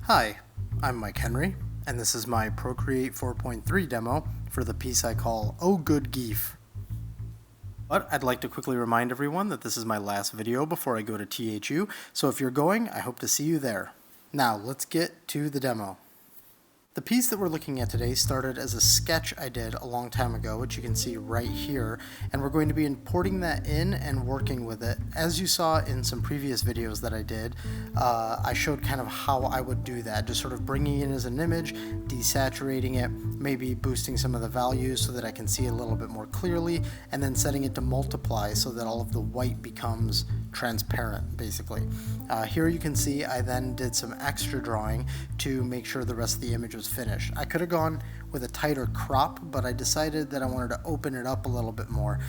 Hi, I'm Mike Henry, and this is my Procreate 4.3 demo for the piece I call Oh Good Gief. But I'd like to quickly remind everyone that this is my last video before I go to THU, so if you're going, I hope to see you there. Now, let's get to the demo. The piece that we're looking at today started as a sketch I did a long time ago, which you can see right here, and we're going to be importing that in and working with it. As you saw in some previous videos that I did, I showed kind of how I would do that, just sort of bringing it in as an image, desaturating it, maybe boosting some of the values so that I can see it a little bit more clearly, and then setting it to multiply so that all of the white becomes transparent, basically. Here you can see I then did some extra drawing to make sure the rest of the image was finished. I could have gone with a tighter crop, but I decided that I wanted to open it up a little bit more.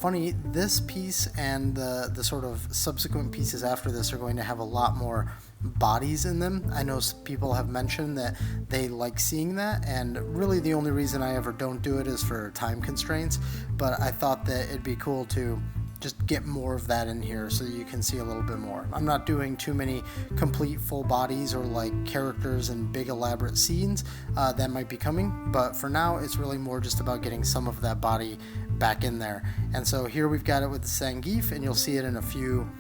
Funny, this piece and the sort of subsequent pieces after this are going to have a lot more bodies in them. I know people have mentioned that they like seeing that, and really the only reason I ever don't do it is for time constraints, but I thought that it'd be cool to just get more of that in here so that you can see a little bit more. I'm not doing too many complete full bodies or like characters and big elaborate scenes that might be coming, but for now it's really more just about getting some of that body back in there. And so here we've got it with the Gief, and you'll see it in a few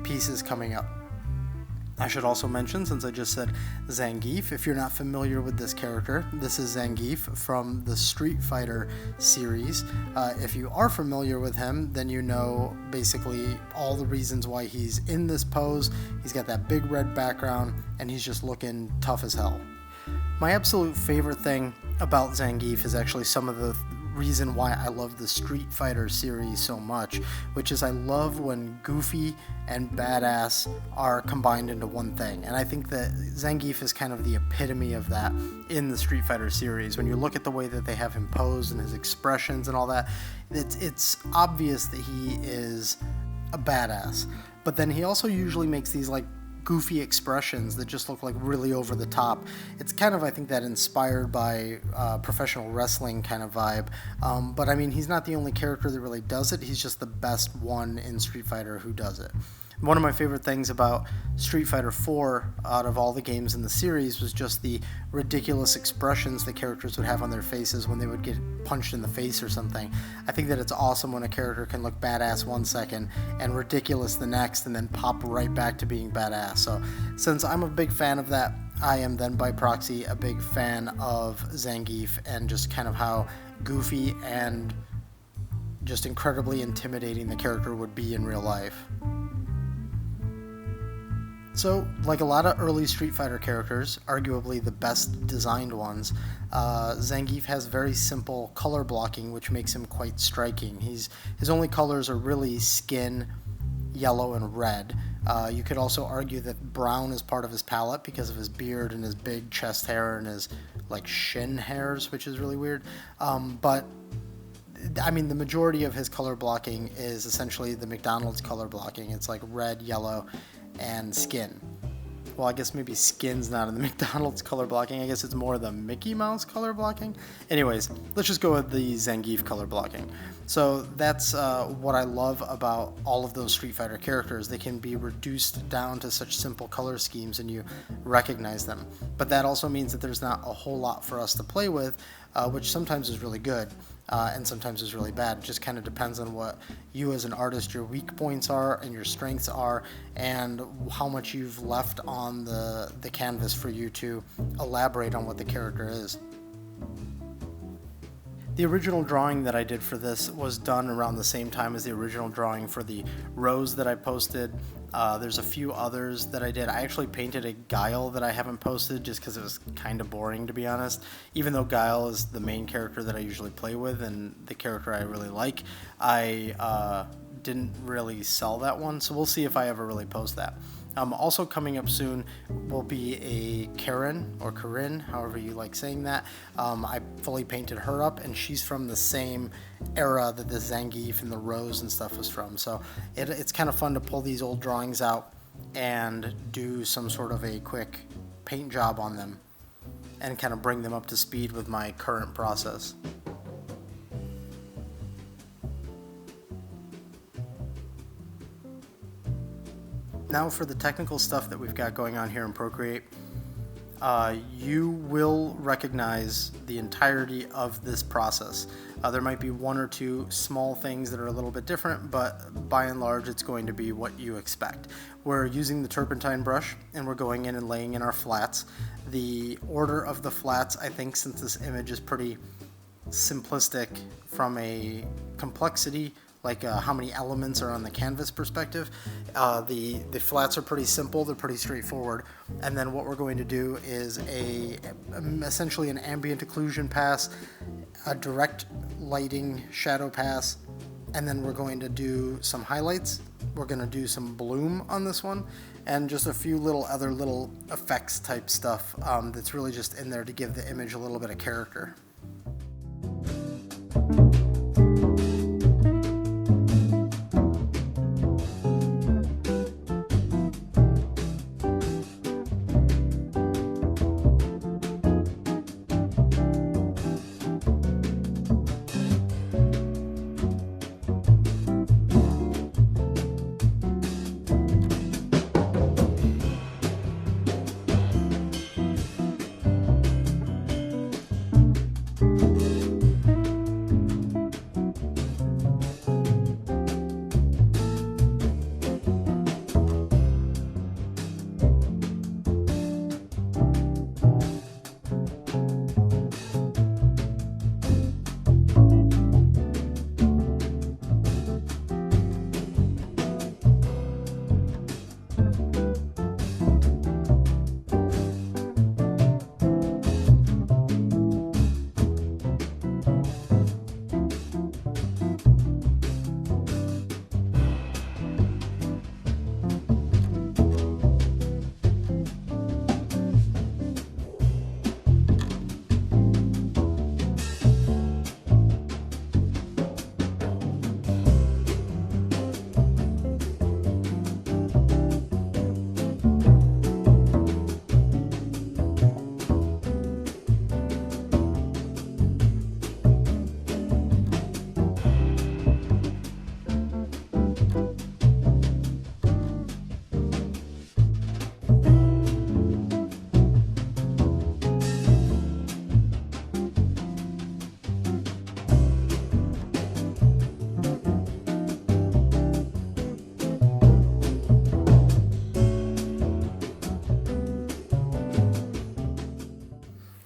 pieces coming up. I should also mention, since I just said Gief, if you're not familiar with this character, this is Gief from the Street Fighter series. If you are familiar with him, then you know basically all the reasons why he's in this pose. He's got that big red background, and he's just looking tough as hell. My absolute favorite thing about Gief is actually some of the reason why I love the Street Fighter series so much, which is I love when goofy and badass are combined into one thing, and I think that Gief is kind of the epitome of that in the Street Fighter series. When you look at the way that they have him posed and his expressions and all that, it's obvious that he is a badass, but then he also usually makes these like goofy expressions that just look like really over the top. It's kind of, I think, that inspired by professional wrestling kind of vibe, but I mean, he's not the only character that really does it. He's just the best one in Street Fighter who does it. One of my favorite things about Street Fighter 4 out of all the games in the series was just the ridiculous expressions the characters would have on their faces when they would get punched in the face or something. I think that it's awesome when a character can look badass one second and ridiculous the next, and then pop right back to being badass. So since I'm a big fan of that, I am then by proxy a big fan of Gief and just kind of how goofy and just incredibly intimidating the character would be in real life. So, like a lot of early Street Fighter characters, arguably the best designed ones, Gief has very simple color blocking, which makes him quite striking. His only colors are really skin, yellow, and red. You could also argue that brown is part of his palette because of his beard and his big chest hair and his like shin hairs, which is really weird. But I mean, the majority of his color blocking is essentially the McDonald's color blocking. It's like red, yellow, and skin. Well, I guess maybe skin's not in the McDonald's color blocking. I guess it's more the Mickey Mouse color blocking. Anyways, let's just go with the Gief color blocking. So that's what I love about all of those Street Fighter characters. They can be reduced down to such simple color schemes and you recognize them. But that also means that there's not a whole lot for us to play with, which sometimes is really good. And sometimes is really bad. It just kind of depends on what you as an artist, your weak points are and your strengths are, and how much you've left on the canvas for you to elaborate on what the character is. The original drawing that I did for this was done around the same time as the original drawing for the rose that I posted. There's a few others that I did. I actually painted a Guile that I haven't posted just because it was kind of boring, to be honest. Even though Guile is the main character that I usually play with and the character I really like, I didn't really sell that one, so we'll see if I ever really post that. Also coming up soon will be a Karen, or Corinne, however you like saying that. I fully painted her up, and she's from the same era that the Gief and the Rose and stuff was from. So it's kind of fun to pull these old drawings out and do some sort of a quick paint job on them and kind of bring them up to speed with my current process. Now for the technical stuff that we've got going on here in Procreate. you will recognize the entirety of this process. There might be one or two small things that are a little bit different, but by and large it's going to be what you expect. We're using the turpentine brush and we're going in and laying in our flats. The order of the flats, I think, since this image is pretty simplistic from a complexity, like how many elements are on the canvas perspective, the flats are pretty simple, they're pretty straightforward. And then what we're going to do is essentially an ambient occlusion pass, a direct lighting shadow pass, and then we're going to do some highlights. We're going to do some bloom on this one, and just a few other little effects type stuff that's really just in there to give the image a little bit of character.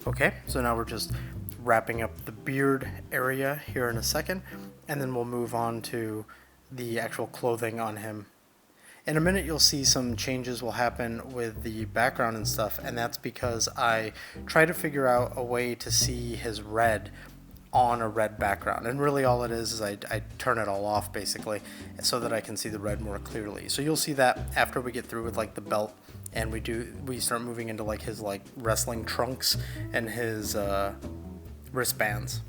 Okay, so now we're just wrapping up the beard area here in a second, and then we'll move on to the actual clothing on him. In a minute you'll see some changes will happen with the background and stuff, and that's because I try to figure out a way to see his red on a red background, and really all it is I turn it all off basically so that I can see the red more clearly. So you'll see that after we get through with like the belt and we start moving into like his like wrestling trunks and his wristbands.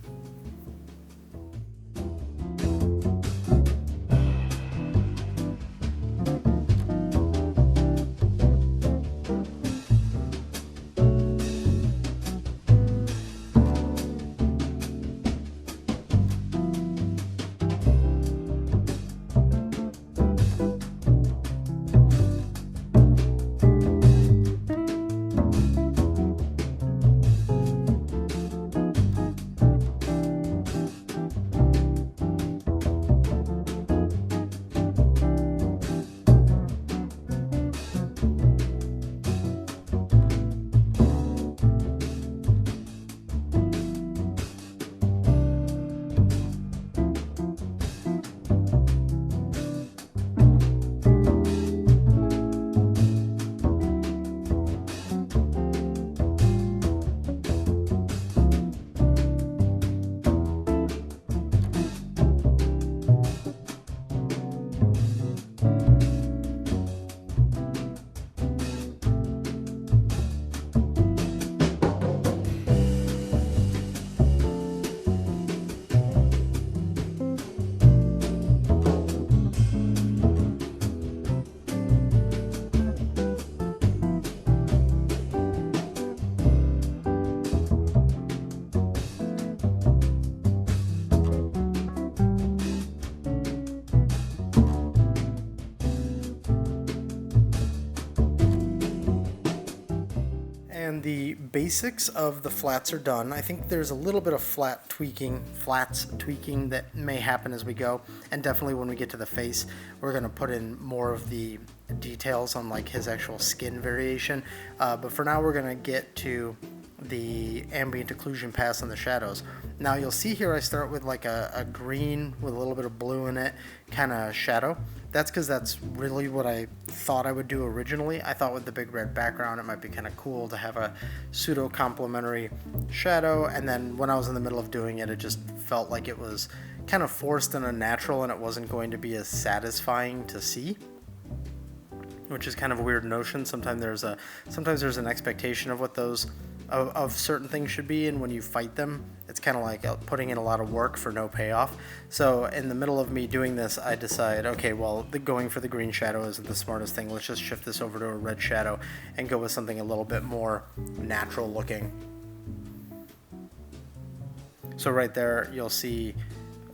And the basics of the flats are done. I think there's a little bit of flats tweaking that may happen as we go, and definitely when we get to the face, we're going to put in more of the details on like his actual skin variation. But for now, we're going to get to the ambient occlusion pass on the shadows. Now you'll see here I start with like a green with a little bit of blue in it kind of shadow. That's because that's really what I thought I would do originally. I thought with the big red background it might be kind of cool to have a pseudo complementary shadow, and then when I was in the middle of doing it, it just felt like it was kind of forced and unnatural, and it wasn't going to be as satisfying to see, which is kind of a weird notion. Sometimes there's an expectation of what those of certain things should be, and when you fight them, it's kind of like putting in a lot of work for no payoff. So in the middle of me doing this, I decide, okay, well, going for the green shadow isn't the smartest thing. Let's just shift this over to a red shadow and go with something a little bit more natural looking. So right there, you'll see,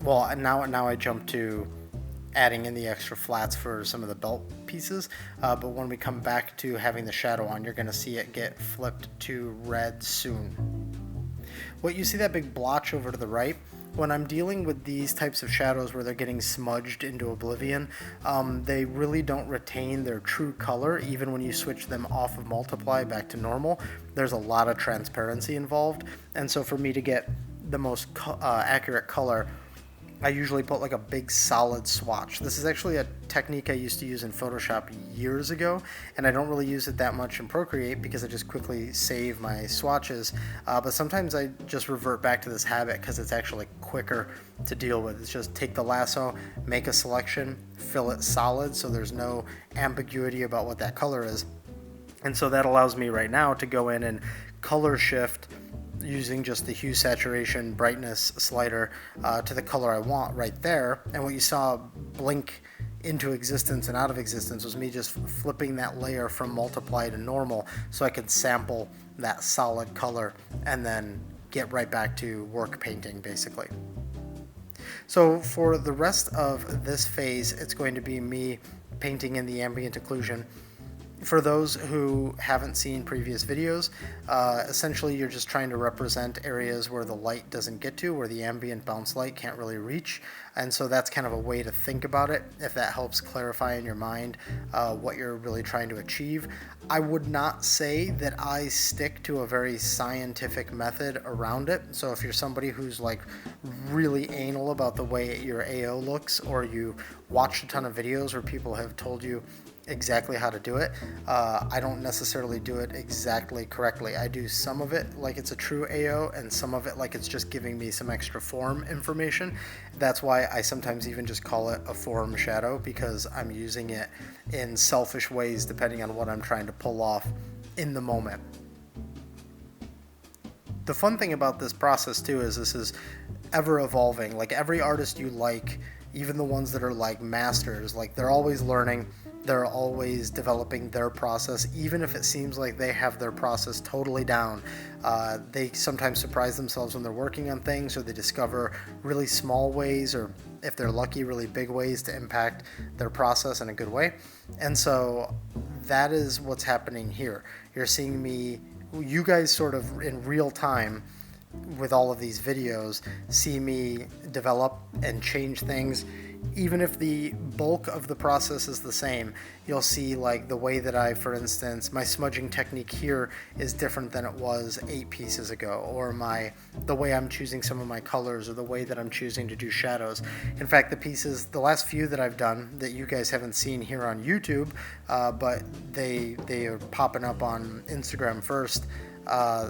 well, now I jump to adding in the extra flats for some of the belt pieces, but when we come back to having the shadow on, you're going to see it get flipped to red soon. What you see, that big blotch over to the right, when I'm dealing with these types of shadows where they're getting smudged into oblivion, they really don't retain their true color. Even when you switch them off of multiply back to normal, there's a lot of transparency involved, and so for me to get the most accurate color, I usually put like a big solid swatch. This is actually a technique I used to use in Photoshop years ago, and I don't really use it that much in Procreate because I just quickly save my swatches, but sometimes I just revert back to this habit because it's actually quicker to deal with. It's just take the lasso, make a selection, fill it solid so there's no ambiguity about what that color is. And so that allows me right now to go in and color shift using just the hue, saturation, brightness slider to the color I want right there. And what you saw blink into existence and out of existence was me just flipping that layer from multiply to normal so I could sample that solid color and then get right back to work painting basically. So for the rest of this phase, it's going to be me painting in the ambient occlusion. For those who haven't seen previous videos, essentially you're just trying to represent areas where the light doesn't get to, where the ambient bounce light can't really reach, and so that's kind of a way to think about it, if that helps clarify in your mind what you're really trying to achieve. I would not say that I stick to a very scientific method around it, so if you're somebody who's like really anal about the way your AO looks, or you watched a ton of videos where people have told you exactly how to do it, I don't necessarily do it exactly correctly. I do some of it like it's a true AO and some of it like it's just giving me some extra form information. That's why I sometimes even just call it a form shadow, because I'm using it in selfish ways depending on what I'm trying to pull off in the moment. The fun thing about this process too is this is ever evolving. Like every artist you like, even the ones that are like masters, like they're always learning, they're always developing their process. Even if it seems like they have their process totally down, they sometimes surprise themselves when they're working on things, or they discover really small ways, or if they're lucky, really big ways to impact their process in a good way. And so that is what's happening here. You're seeing me, you guys sort of in real time with all of these videos, see me develop and change things. Even if the bulk of the process is the same, you'll see like the way that I, for instance, my smudging technique here is different than it was 8 pieces ago, or the way I'm choosing some of my colors, or the way that I'm choosing to do shadows. In fact, the last few that I've done that you guys haven't seen here on YouTube, but they are popping up on Instagram first,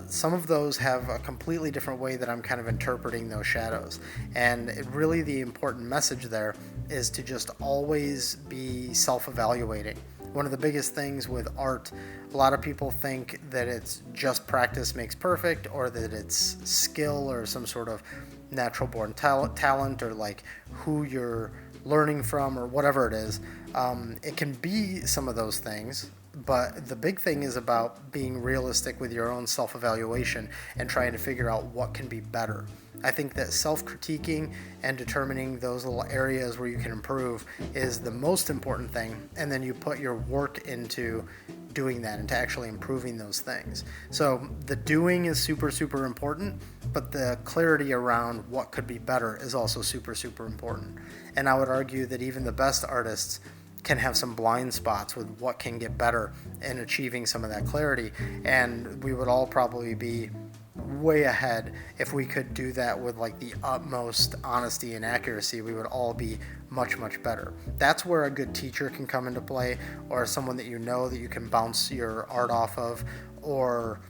some of those have a completely different way that I'm kind of interpreting those shadows. And really the important message there is to just always be self-evaluating. One of the biggest things with art, a lot of people think that it's just practice makes perfect, or that it's skill or some sort of natural born talent, or like who you're learning from, or whatever it is. It can be some of those things, but the big thing is about being realistic with your own self-evaluation and trying to figure out what can be better. I think that self-critiquing and determining those little areas where you can improve is the most important thing, and then you put your work into doing that, into actually improving those things. So the doing is super, super important, but the clarity around what could be better is also super, super important. And I would argue that even the best artists can have some blind spots with what can get better in achieving some of that clarity, and we would all probably be way ahead if we could do that with like the utmost honesty and accuracy. We would all be much, much better. That's where a good teacher can come into play, or someone that you know that you can bounce your art off of, or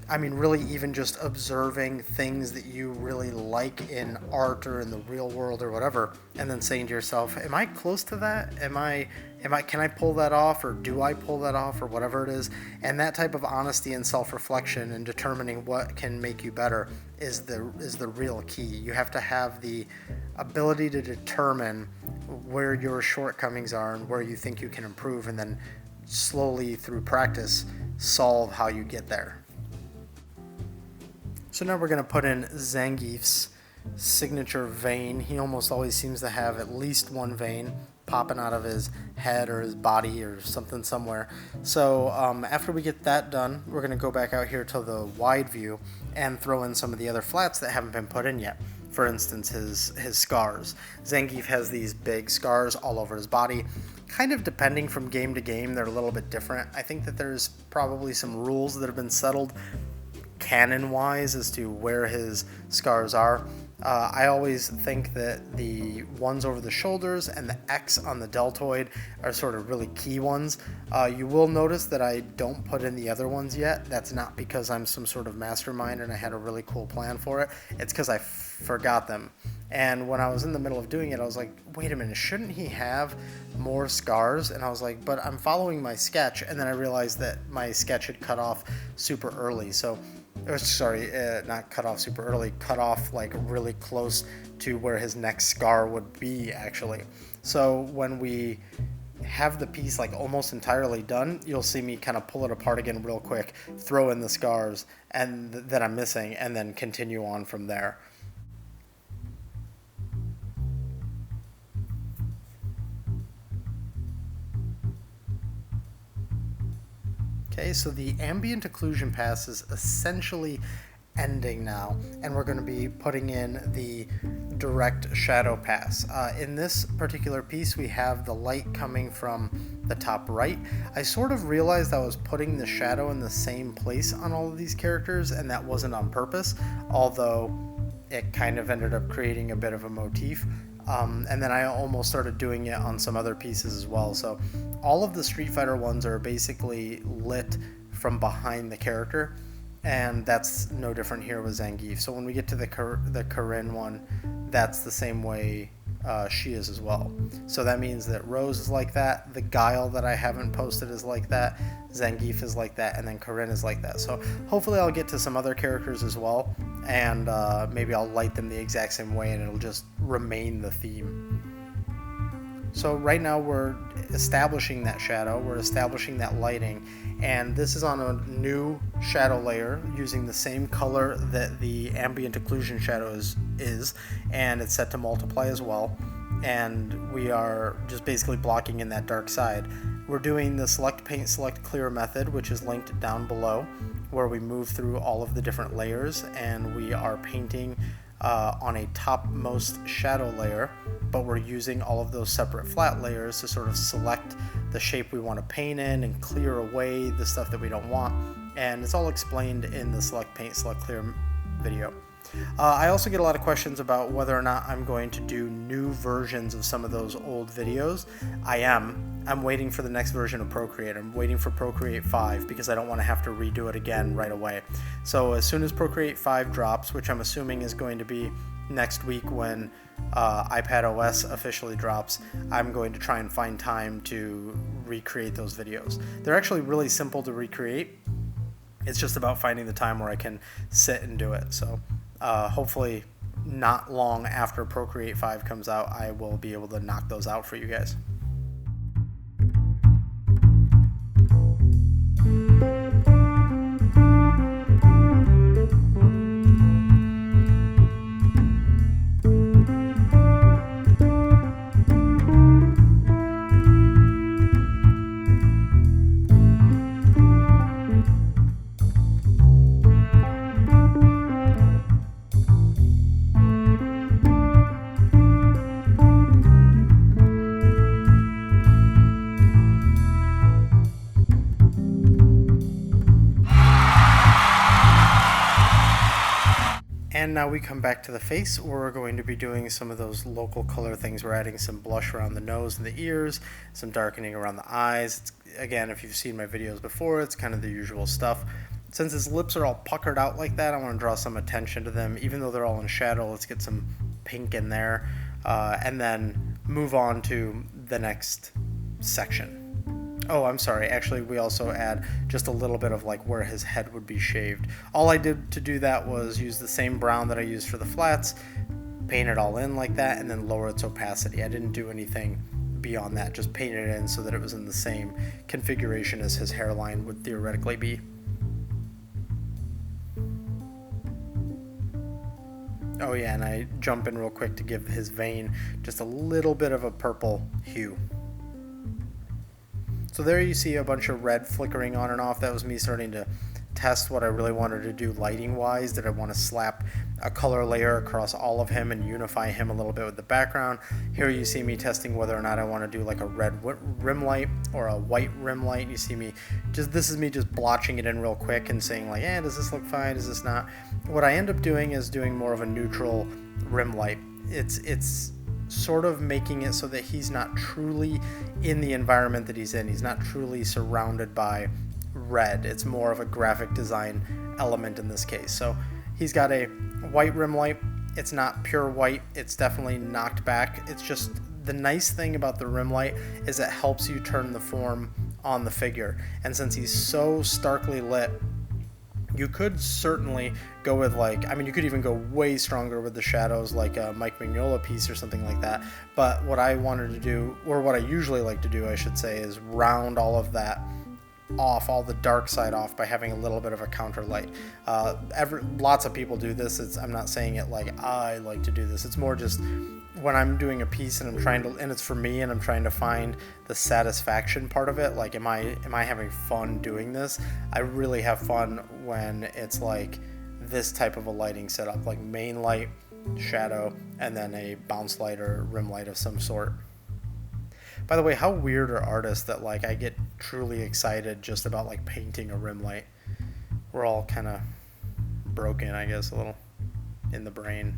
I mean, really even just observing things that you really like in art or in the real world or whatever, and then saying to yourself, am I close to that? Can I pull that off, or do I pull that off, or whatever it is? And that type of honesty and self-reflection and determining what can make you better is the real key. You have to have the ability to determine where your shortcomings are and where you think you can improve, and then slowly through practice solve how you get there. So now we're going to put in Gief's signature vein. He almost always seems to have at least one vein popping out of his head or his body or something somewhere. So after we get that done, we're going to go back out here to the wide view and throw in some of the other flats that haven't been put in yet. For instance, his scars. Gief has these big scars all over his body. Kind of depending from game to game, they're a little bit different. I think that there's probably some rules that have been settled canon-wise as to where his scars are. I always think that the ones over the shoulders and the X on the deltoid are sort of really key ones. You will notice that I don't put in the other ones yet. That's not because I'm some sort of mastermind and I had a really cool plan for it. It's because I forgot them. And when I was in the middle of doing it, I was like, wait a minute, shouldn't he have more scars? And I was like, but I'm following my sketch. And then I realized that my sketch had cut off super early. Not cut off super early, cut off like really close to where his next scar would be actually. So when we have the piece like almost entirely done, you'll see me kind of pull it apart again real quick, throw in the scars and that I'm missing, and then continue on from there. Okay, so the ambient occlusion pass is essentially ending now, and we're going to be putting in the direct shadow pass. In this particular piece, we have the light coming from the top right. I sort of realized I was putting the shadow in the same place on all of these characters, and that wasn't on purpose, although it kind of ended up creating a bit of a motif. And then I almost started doing it on some other pieces as well. So all of the Street Fighter ones are basically lit from behind the character, and that's no different here with Gief. So when we get to the Corinne one, that's the same way she is as well. So that means that Rose is like that, the Guile that I haven't posted is like that, Gief is like that, and then Corinne is like that. So hopefully I'll get to some other characters as well, and maybe I'll light them the exact same way and it'll just remain the theme. So right now we're establishing that shadow, we're establishing that lighting, and this is on a new shadow layer using the same color that the ambient occlusion shadow is, and it's set to multiply as well, and we are just basically blocking in that dark side. We're doing the select paint, select clear method, which is linked down below, where we move through all of the different layers, and we are painting on a topmost shadow layer, but we're using all of those separate flat layers to sort of select the shape we want to paint in and clear away the stuff that we don't want, and it's all explained in the select paint, select clear video. I also get a lot of questions about whether or not I'm going to do new versions of some of those old videos. I'm waiting for the next version of Procreate. I'm waiting for Procreate 5 because I don't want to have to redo it again right away. So as soon as Procreate 5 drops, which I'm assuming is going to be next week when iPadOS officially drops, I'm going to try and find time to recreate those videos. They're actually really simple to recreate. It's just about finding the time where I can sit and do it. So hopefully not long after Procreate 5 comes out, I will be able to knock those out for you guys. And now we come back to the face, where we're going to be doing some of those local color things. We're adding some blush around the nose and the ears, some darkening around the eyes. Again, if you've seen my videos before, it's kind of the usual stuff. Since his lips are all puckered out like that, I want to draw some attention to them. Even though they're all in shadow, let's get some pink in there, and then move on to the next section. Oh, I'm sorry. Actually, we also add just a little bit of like where his head would be shaved. All I did to do that was use the same brown that I used for the flats, paint it all in like that, and then lower its opacity. I didn't do anything beyond that, just paint it in so that it was in the same configuration as his hairline would theoretically be. Oh yeah, and I jump in real quick to give his vein just a little bit of a purple hue. So there you see a bunch of red flickering on and off. That was me starting to test what I really wanted to do lighting wise. Did I want to slap a color layer across all of him and unify him a little bit with the background? Here you see me testing whether or not I want to do like a red rim light or a white rim light. You see me this is me just blotching it in real quick and saying like, does this look fine, does this not? What I end up doing is doing more of a neutral rim light. It's sort of making it so that he's not truly in the environment that he's in. He's not truly surrounded by red. It's more of a graphic design element in this case. So he's got a white rim light. It's not pure white. It's definitely knocked back. It's just the nice thing about the rim light is it helps you turn the form on the figure. And since he's so starkly lit, you could certainly go with you could even go way stronger with the shadows like a Mike Mignola piece or something like that. But what I wanted to do, or what I usually like to do, I should say, is round all of that off, all the dark side off, by having a little bit of a counter light. Lots of people do this. I'm not saying it like I like to do this. It's more just when I'm doing a piece and and it's for me and I'm trying to find the satisfaction part of it. Like, am I having fun doing this? I really have fun when it's like this type of a lighting setup, like main light, shadow, and then a bounce light or rim light of some sort. By the way, how weird are artists that like I get truly excited just about like painting a rim light? We're all kind of broken, I guess, a little in the brain.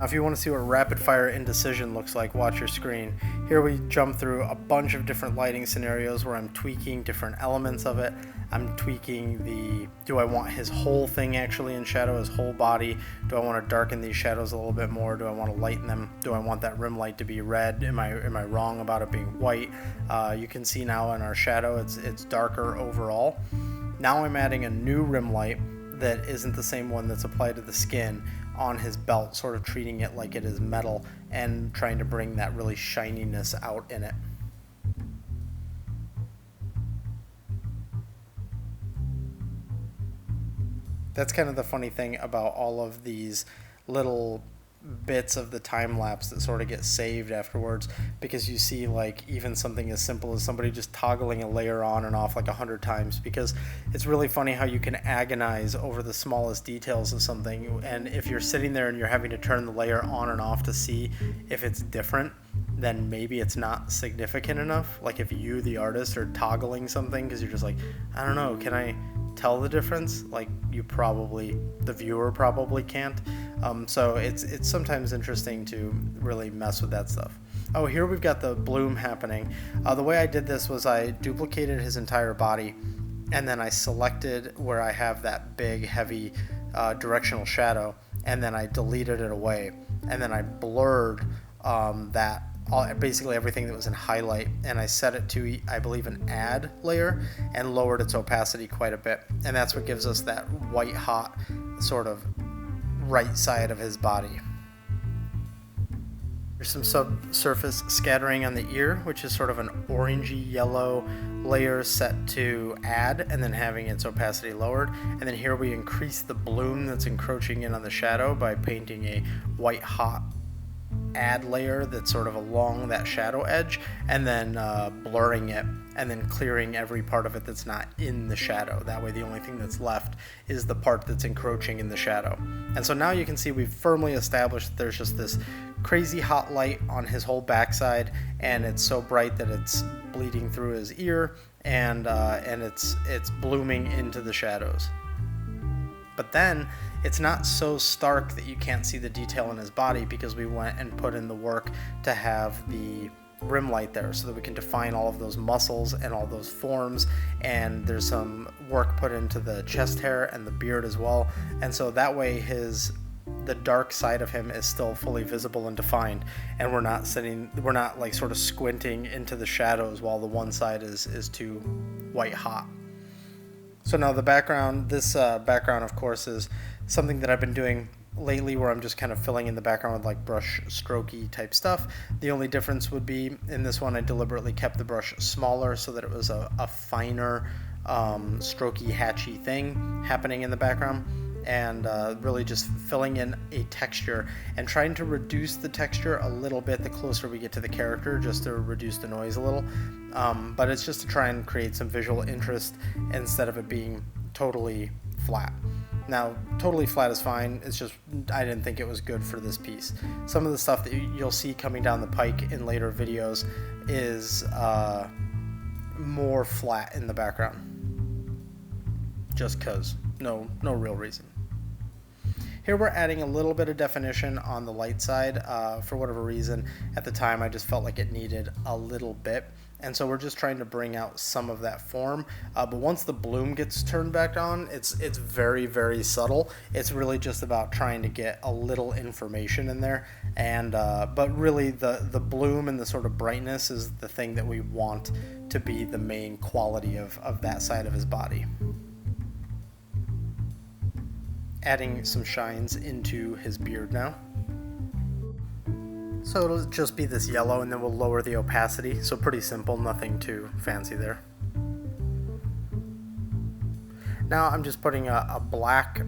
Now, if you want to see what rapid fire indecision looks like, watch your screen. Here we jump through a bunch of different lighting scenarios where I'm tweaking different elements of it. I'm tweaking do I want his whole thing actually in shadow, his whole body? Do I want to darken these shadows a little bit more? Do I want to lighten them? Do I want that rim light to be red? Am I wrong about it being white? You can see now in our shadow it's darker overall. Now I'm adding a new rim light that isn't the same one that's applied to the skin on his belt, sort of treating it like it is metal and trying to bring that really shininess out in it. That's kind of the funny thing about all of these little bits of the time lapse that sort of get saved afterwards, because you see like even something as simple as somebody just toggling a layer on and off like 100 times, because it's really funny how you can agonize over the smallest details of something, and if you're sitting there and you're having to turn the layer on and off to see if it's different, then maybe it's not significant enough. Like if you, the artist, are toggling something because you're just like, I don't know, can I tell the difference? Like the viewer probably can't. So it's sometimes interesting to really mess with that stuff. Oh, here we've got the bloom happening. The way I did this was I duplicated his entire body, and then I selected where I have that big heavy directional shadow, and then I deleted it away, and then I blurred basically everything that was in highlight, and I set it to, I believe, an add layer and lowered its opacity quite a bit, and that's what gives us that white hot sort of right side of his body. There's some subsurface scattering on the ear, which is sort of an orangey yellow layer set to add and then having its opacity lowered. And then here we increase the bloom that's encroaching in on the shadow by painting a white hot add layer that's sort of along that shadow edge, and then blurring it and then clearing every part of it that's not in the shadow. That way the only thing that's left is the part that's encroaching in the shadow. And so now you can see we've firmly established that there's just this crazy hot light on his whole backside, and it's so bright that it's bleeding through his ear, and it's blooming into the shadows. But then it's not so stark that you can't see the detail in his body, because we went and put in the work to have the rim light there so that we can define all of those muscles and all those forms, and there's some work put into the chest hair and the beard as well, and so that way the dark side of him is still fully visible and defined, and we're not like sort of squinting into the shadows while the one side is too white hot. So now the background, this background of course is something that I've been doing lately, where I'm just kind of filling in the background with like brush strokey type stuff. The only difference would be in this one I deliberately kept the brush smaller so that it was a finer strokey hatchy thing happening in the background, and really just filling in a texture and trying to reduce the texture a little bit the closer we get to the character, just to reduce the noise a little, but it's just to try and create some visual interest instead of it being totally flat. Now, totally flat is fine, it's just I didn't think it was good for this piece. Some of the stuff that you'll see coming down the pike in later videos is more flat in the background. Just cause, no real reason. Here we're adding a little bit of definition on the light side. For whatever reason, at the time I just felt like it needed a little bit. And so we're just trying to bring out some of that form. But once the bloom gets turned back on, it's very, very subtle. It's really just about trying to get a little information in there. And but really the bloom and the sort of brightness is the thing that we want to be the main quality of that side of his body. Adding some shines into his beard now. So it'll just be this yellow, and then we'll lower the opacity. So pretty simple, nothing too fancy there. Now I'm just putting a black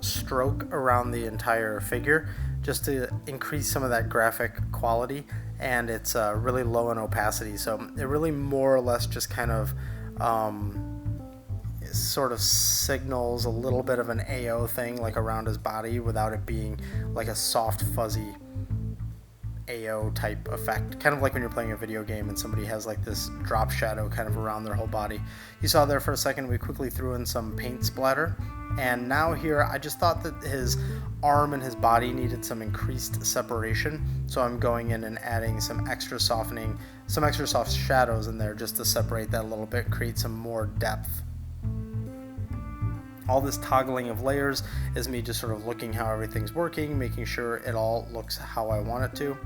stroke around the entire figure just to increase some of that graphic quality, and it's really low in opacity. So it really more or less just kind of sort of signals a little bit of an AO thing like around his body without it being like a soft fuzzy AO type effect, kind of like when you're playing a video game and somebody has like this drop shadow kind of around their whole body. You saw there for a second we quickly threw in some paint splatter, and now here I just thought that his arm and his body needed some increased separation, so I'm going in and adding some extra softening, some extra soft shadows in there just to separate that a little bit, create some more depth. All this toggling of layers is me just sort of looking how everything's working, making sure it all looks how I want it to.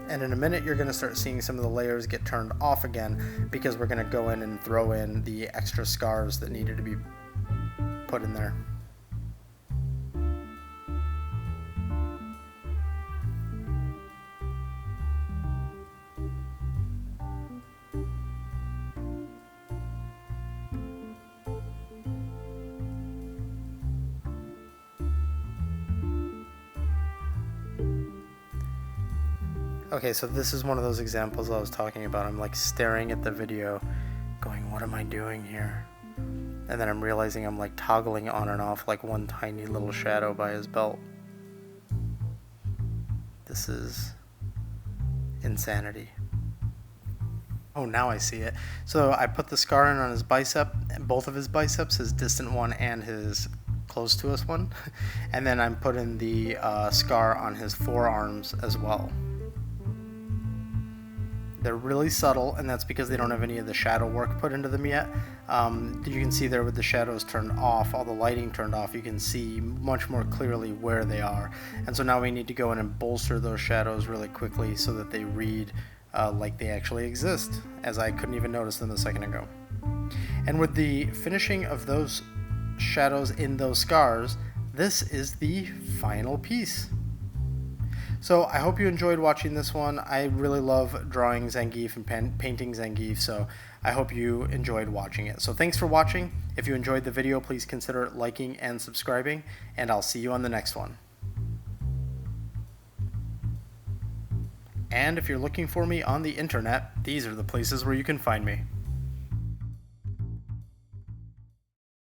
And in a minute you're going to start seeing some of the layers get turned off again, because we're going to go in and throw in the extra scars that needed to be put in there. Okay, so this is one of those examples I was talking about. I'm like staring at the video going, what am I doing here? And then I'm realizing I'm like toggling on and off like one tiny little shadow by his belt. This is insanity. Oh, now I see it. So I put the scar in on his bicep, both of his biceps, his distant one and his close to us one. And then I'm putting the scar on his forearms as well. They're really subtle, and that's because they don't have any of the shadow work put into them yet. You can see there with the shadows turned off, all the lighting turned off, you can see much more clearly where they are. And so now we need to go in and bolster those shadows really quickly so that they read like they actually exist, as I couldn't even notice them a second ago. And with the finishing of those shadows in those scars, this is the final piece. So I hope you enjoyed watching this one. I really love drawing Gief and painting Gief, so I hope you enjoyed watching it. So thanks for watching. If you enjoyed the video, please consider liking and subscribing, and I'll see you on the next one. And if you're looking for me on the internet, these are the places where you can find me.